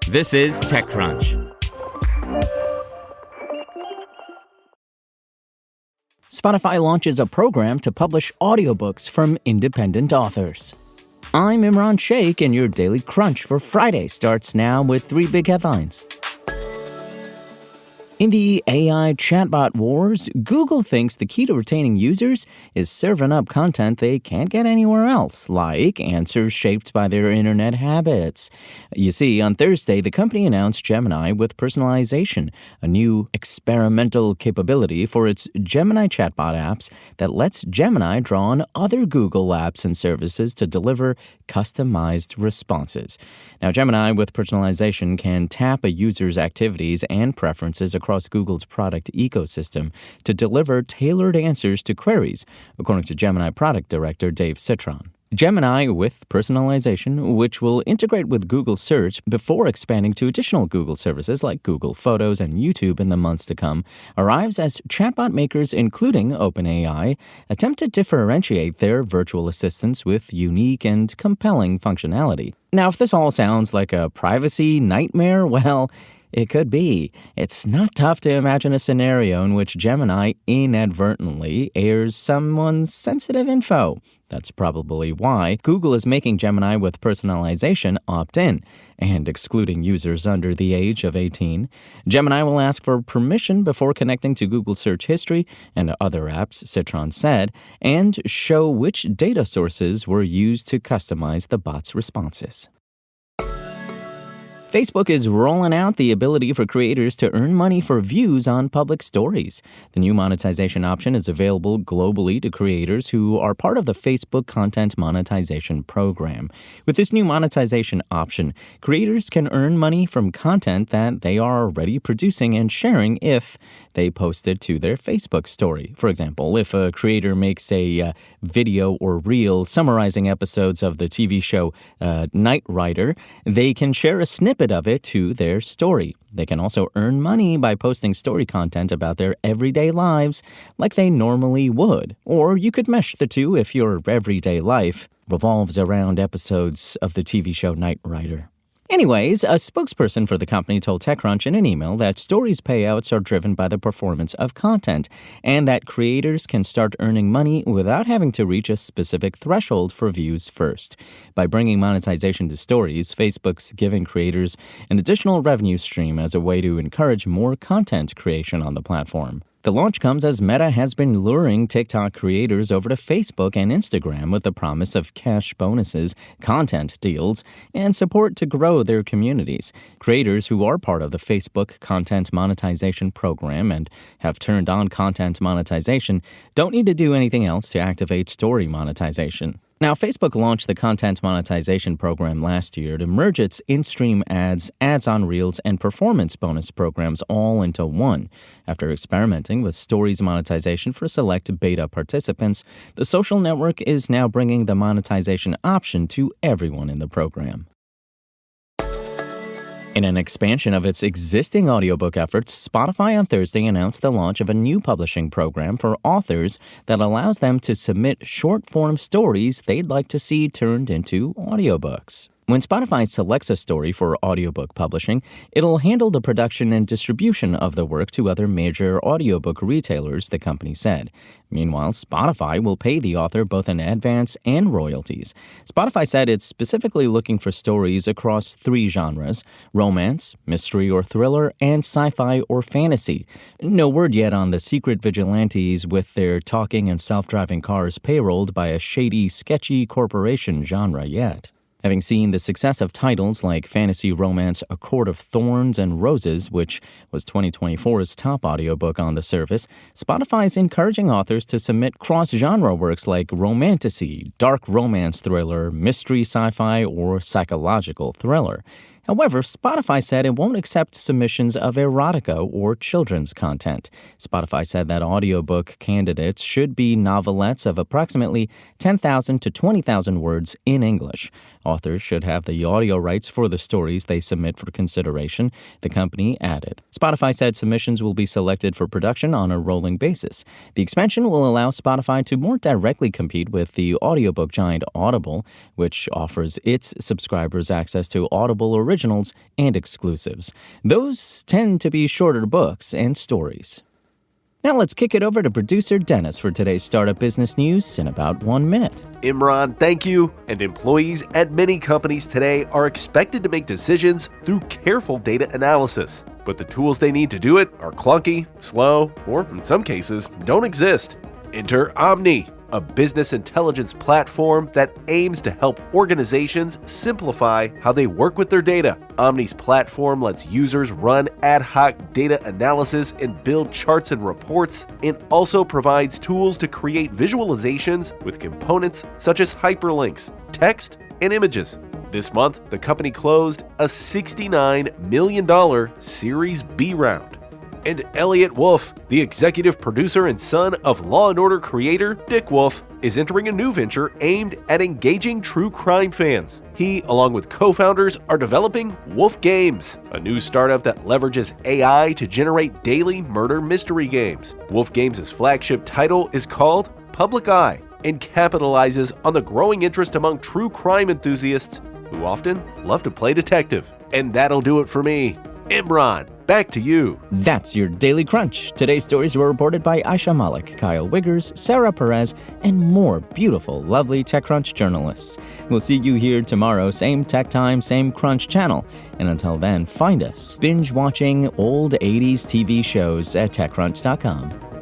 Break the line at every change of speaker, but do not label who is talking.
This is TechCrunch.
Spotify launches a program to publish audiobooks from independent authors. I'm Imran Sheikh, and your Daily Crunch for Friday starts now with 3 big headlines. In the AI chatbot wars, Google thinks the key to retaining users is serving up content they can't get anywhere else, like answers shaped by their internet habits. You see, on Thursday, the company announced Gemini with personalization, a new experimental capability for its Gemini chatbot apps that lets Gemini draw on other Google apps and services to deliver customized responses. Now, Gemini with personalization can tap a user's activities and preferences across Google's product ecosystem to deliver tailored answers to queries, according to Gemini product director Dave Citron. Gemini with personalization, which will integrate with Google Search before expanding to additional Google services like Google Photos and YouTube in the months to come, arrives as chatbot makers, including OpenAI, attempt to differentiate their virtual assistants with unique and compelling functionality. Now, if this all sounds like a privacy nightmare, well, it could be. It's not tough to imagine a scenario in which Gemini inadvertently airs someone's sensitive info. That's probably why Google is making Gemini with personalization opt-in and excluding users under the age of 18. Gemini will ask for permission before connecting to Google Search History and other apps, Citron said, and show which data sources were used to customize the bot's responses. Facebook is rolling out the ability for creators to earn money for views on public stories. The new monetization option is available globally to creators who are part of the Facebook Content Monetization Program. With this new monetization option, creators can earn money from content that they are already producing and sharing if they post it to their Facebook story. For example, if a creator makes a video or reel summarizing episodes of the TV show Knight Rider, they can share a snippet of it to their story. They can also earn money by posting story content about their everyday lives like they normally would. Or you could mesh the two if your everyday life revolves around episodes of the TV show Knight Rider. Anyways, a spokesperson for the company told TechCrunch in an email that Stories payouts are driven by the performance of content and that creators can start earning money without having to reach a specific threshold for views first. By bringing monetization to Stories, Facebook's giving creators an additional revenue stream as a way to encourage more content creation on the platform. The launch comes as Meta has been luring TikTok creators over to Facebook and Instagram with the promise of cash bonuses, content deals, and support to grow their communities. Creators who are part of the Facebook Content Monetization Program and have turned on content monetization don't need to do anything else to activate story monetization. Now, Facebook launched the Content Monetization Program last year to merge its in-stream ads, ads on Reels, and performance bonus programs all into one. After experimenting with Stories monetization for select beta participants, the social network is now bringing the monetization option to everyone in the program. In an expansion of its existing audiobook efforts, Spotify on Thursday announced the launch of a new publishing program for authors that allows them to submit short-form stories they'd like to see turned into audiobooks. When Spotify selects a story for audiobook publishing, it'll handle the production and distribution of the work to other major audiobook retailers, the company said. Meanwhile, Spotify will pay the author both in advance and royalties. Spotify said it's specifically looking for stories across 3 genres: romance, mystery or thriller, and sci-fi or fantasy. No word yet on the secret vigilantes with their talking and self-driving cars payrolled by a shady, sketchy corporation genre yet. Having seen the success of titles like fantasy romance A Court of Thorns and Roses, which was 2024's top audiobook on the service, Spotify is encouraging authors to submit cross-genre works like romantasy, dark romance thriller, mystery sci-fi, or psychological thriller. However, Spotify said it won't accept submissions of erotica or children's content. Spotify said that audiobook candidates should be novelettes of approximately 10,000 to 20,000 words in English. Authors should have the audio rights for the stories they submit for consideration, the company added. Spotify said submissions will be selected for production on a rolling basis. The expansion will allow Spotify to more directly compete with the audiobook giant Audible, which offers its subscribers access to Audible originals and exclusives. Those tend to be shorter books and stories. Now let's kick it over to producer Dennis for today's startup business news in about 1 minute.
Imran, thank you. And employees at many companies today are expected to make decisions through careful data analysis. But the tools they need to do it are clunky, slow, or in some cases, don't exist. Enter Omni, a business intelligence platform that aims to help organizations simplify how they work with their data. Omni's platform lets users run ad hoc data analysis and build charts and reports, and also provides tools to create visualizations with components such as hyperlinks, text, and images. This month, the company closed a $69 million Series B round. And Elliot Wolf, the executive producer and son of Law & Order creator Dick Wolf, is entering a new venture aimed at engaging true crime fans. He, along with co-founders, are developing Wolf Games, a new startup that leverages AI to generate daily murder mystery games. Wolf Games' flagship title is called Public Eye and capitalizes on the growing interest among true crime enthusiasts who often love to play detective. And that'll do it for me. Imran, back to you.
That's your Daily Crunch. Today's stories were reported by Aisha Malik, Kyle Wiggers, Sarah Perez, and more beautiful, lovely TechCrunch journalists. We'll see you here tomorrow, same tech time, same Crunch channel. And until then, find us binge watching old 80s TV shows at TechCrunch.com.